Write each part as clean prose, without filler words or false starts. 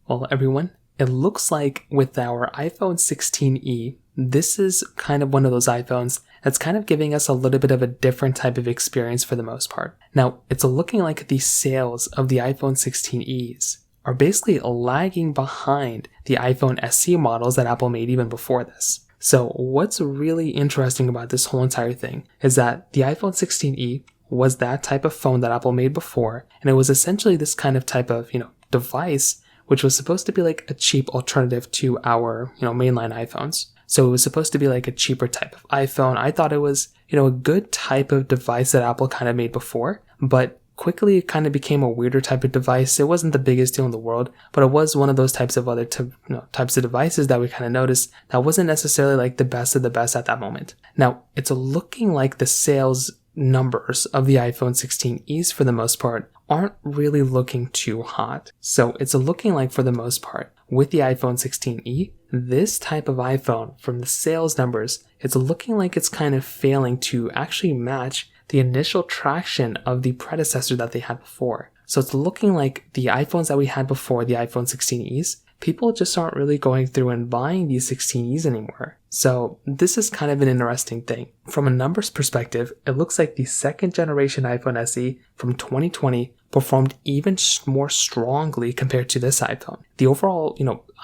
Well, everyone, it looks like with our iPhone 16e, this is kind of one of those iPhones that's kind of giving us a little bit of a different type of experience for the most part. Now, it's looking like the sales of the iPhone 16es are basically lagging behind the iPhone SE models that Apple made even before this. So what's really interesting about this whole entire thing is that the iPhone 16e was that type of phone that Apple made before, and it was essentially this kind of type of, device which was supposed to be like a cheap alternative to our, mainline iPhones. So it was supposed to be like a cheaper type of iPhone. I thought it was, a good type of device that Apple kind of made before, but quickly it kind of became a weirder type of device. It wasn't the biggest deal in the world, but it was one of those types of other types of devices that we kind of noticed that wasn't necessarily like the best of the best at that moment. Now, it's looking like the sales numbers of the iPhone 16es for the most part aren't really looking too hot. So it's looking like for the most part with the iPhone 16e, this type of iPhone from the sales numbers, it's looking like it's kind of failing to actually match the initial traction of the predecessor that they had before. So it's looking like the iPhones that we had before, the iPhone 16es, people just aren't really going through and buying these 16es anymore. So this is kind of an interesting thing. From a numbers perspective, it looks like the second generation iPhone SE from 2020 performed even more strongly compared to this iPhone. The overall,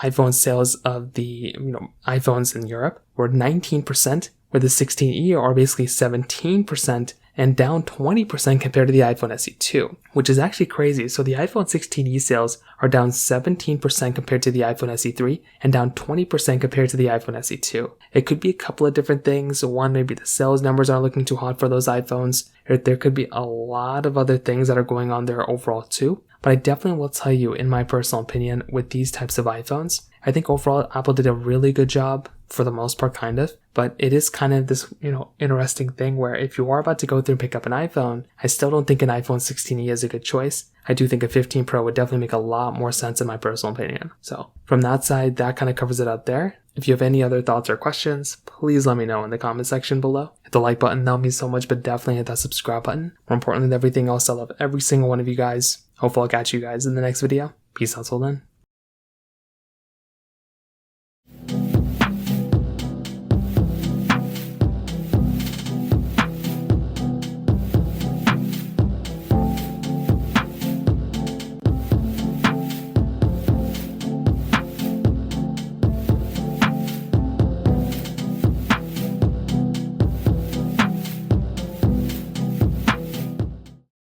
iPhone sales of the, iPhones in Europe were 19%, where the 16e are basically 17%, and down 20% compared to the iPhone SE2, which is actually crazy. So the iPhone 16e sales are down 17% compared to the iPhone SE3 and down 20% compared to the iPhone SE2. It could be a couple of different things. One, maybe the sales numbers aren't looking too hot for those iPhones. There could be a lot of other things that are going on there overall too. But I definitely will tell you, in my personal opinion, with these types of iPhones, I think overall Apple did a really good job for the most part, kind of. But it is kind of this, interesting thing where if you are about to go through and pick up an iPhone, I still don't think an iPhone 16e is a good choice. I do think a 15 Pro would definitely make a lot more sense in my personal opinion. So from that side, that kind of covers it up there. If you have any other thoughts or questions, please let me know in the comment section below. Hit the like button, that'll mean so much, but definitely hit that subscribe button. More importantly than everything else, I love every single one of you guys. Hopefully I'll catch you guys in the next video. Peace out till then.